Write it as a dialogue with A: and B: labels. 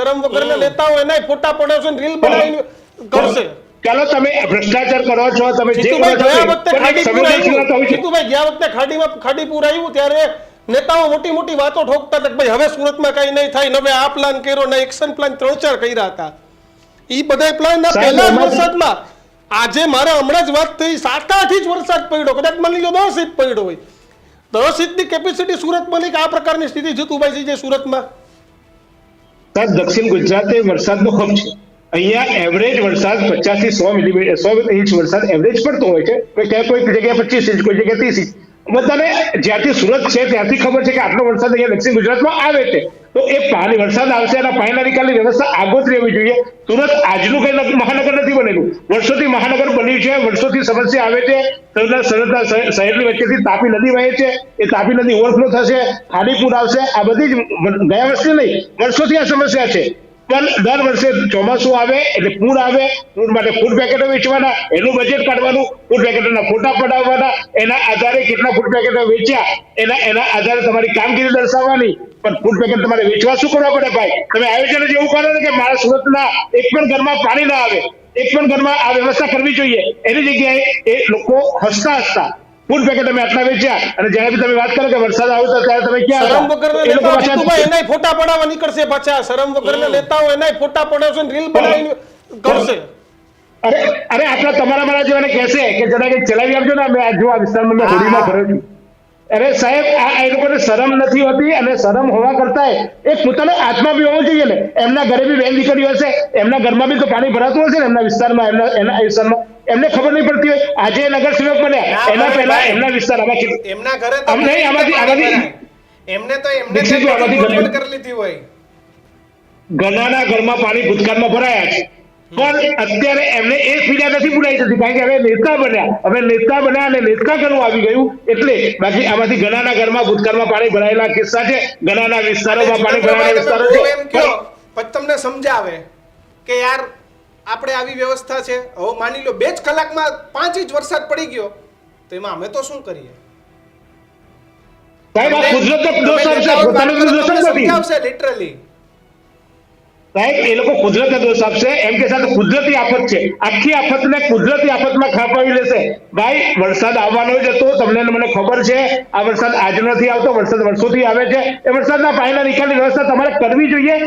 A: શરમ વગરના નેતાઓ એના ફોટા પડાવશે ને રીલ બનાવીને કરશે.
B: ચાલો તમે ભ્રષ્ટાચાર કરો છો, તમે જે કરો
A: જીતુભાઈ
B: છો
A: ગયા વખતે ખાડીપુર આવ્યું,
B: સંવેદનશીલતા
A: જીતુભાઈ ગયા વખતે ખાડીપુર આવ્યું ત્યારે નેતાઓ મોટી મોટી વાતો ઠોકતા હતા કે ભાઈ હવે સુરતમાં કઈ નહીં થાય, હવે આ પ્લાન કર્યો ને એક્શન પ્લાન 3-4 કર્યા હતા. ઈ બધા પ્લાન ના પહેલા વરસાદમાં આજે મારે હમણાં જ વાત થઈ 7-8 ઇંચ વરસાદ પડ્યો, કદાચ માની લો 10 ઇંચ પડ્યો હોય. 10 ઇંચની કેપેસિટી સુરતમાં નહીં કે આ પ્રકારની સ્થિતિ જીતુભાઈ છે સુરતમાં.
B: દક્ષિણ ગુજરાતે વરસાદનો હબ છે. અહીંયા એવરેજ વરસાદ 50 થી 100 મિલીમીટર 100 ઇંચ વરસાદ એવરેજ પડતો હોય છે. કોઈ જગ્યાએ 25 ઇંચ, કોઈ જગ્યાએ 30 ઇંચ. બધાને જ્યાંથી સુરત છે ત્યાંથી ખબર છે કે આટલો વરસાદ અહીંયા દક્ષિણ ગુજરાતમાં આવે છે. તો એ પાણી વરસાદ આવશે અને પાણીના નિકાલની વ્યવસ્થા આગોતરી રહેવી જોઈએ. સુરત આજનું કઈ મહાનગર નથી બનેલું, વર્ષોથી મહાનગર બન્યું છે, વર્ષોથી સમસ્યા આવે છે. શહેરની વચ્ચેથી તાપી નદી વહે છે, એ તાપી નદી ઓવરફ્લો થશે, ખાડીપુર આવશે. આ બધી જ ગયા વર્ષે નહીં, વર્ષોથી આ સમસ્યા છે. પણ દર વર્ષે ચોમાસું આવે એટલે પૂર આવે, પૂર માટે ફૂડ પેકેટો વેચવાના, એનું બજેટ કાઢવાનું, ફૂડ પેકેટોના ફોટા પડાવવાના, એના આધારે કેટલા ફૂડ પેકેટો વેચ્યા એના આધારે તમારી કામગીરી દર્શાવવાની. પણ ફૂડ પેકેટ તમારે વેચવા શું કરવા પડે ભાઈ? તમે આયોજન જ એવું કરો કે મારા સુરતના એક પણ ઘરમાં પાણી ના આવે, એક પણ ઘરમાં આ વ્યવસ્થા કરવી જોઈએ. એની જગ્યાએ એ લોકો હસતા હસતા ફૂડ પેકેટ અમે આટલા વેચ્યા, અને જ્યારે બી તમે વાત કરો કે વરસાદ આવતો ત્યારે તમે ક્યાં
A: શરમ વગરના નેતાઓ જીતુભાઈ એનાય ફોટા પડાવવા નીકળશે પાછા. શરમ વગરના નેતાઓ એનાય ફોટા પડાવશે ને રીલ બનાવીને કરશે.
B: અરે આટલા તમારા મારા જેવાને કહેશે કે જરા કે ચલાવી આપજો ને, અમે આ જો આ વિસ્તારમાં મેં હોડીમાં ફર્યો છું. અરે સાહેબ, આ એ લોકોને શરમ નથી હોતી, અને શરમ હોવા કરતા એ પોતાનો આત્મા બી હોવો જોઈએ ને. એમના ઘરે બી બેન દીકરીઓ હશે, એમના ઘરમાં બી તો પાણી ભરાતું હશે ને એમના વિસ્તારમાં, એના વિસ્તારમાં એમને ખબર નહીં પડતી હોય. આજે નગરસેવક બન્યા, એના પહેલા એમના વિસ્તારમાં
C: એમના ઘરે તો
B: એમને
C: કરી લીધી હોય.
B: ઘણાના ઘરમાં પાણી ભૂતકાળમાં ભરાયા છે, પણ અત્યારે એમને એ પીડા નથી ભૂલાઈ જતી, કારણ કે હવે નેતા બન્યા અને નેતા કરવું આવી ગયું એટલે. બાકી આમાંથી ઘણાના ઘરમાં ભૂતકાળમાં પાણી ભરાયેલા કિસ્સા છે, ઘણાના વિસ્તારોમાં પાણી ભરાયેલા વિસ્તારો છે.
C: એમ કયો પછી તમને સમજાવે કે યાર આપણે આવી વ્યવસ્થા છે, હવે માની લો 2 જ કલાકમાં 5 ઇંચ વરસાદ પડી ગયો તો એમાં અમે તો શું કરીએ?
B: સાહેબ, આ કુદરતનો દોષ આપશે, પોતાનો દોષ નથી.
C: સમજાવશે લિટરલી.
B: સાહેબ, એ લોકો કુદરતને દોષ આપશે, એમ કે સાથે કુદરતી આફત છે, આખી આફતને કુદરતી આફતમાં ખાપાવી લેશે. ભાઈ, વરસાદ આવવાનો જ હતો, તમને મને ખબર છે. આ વરસાદ આજ નથી આવતો, વરસાદ વર્ષોથી આવે છે. એ વરસાદના પાણીના નિકાલની વ્યવસ્થા તમારે કરવી જોઈએ.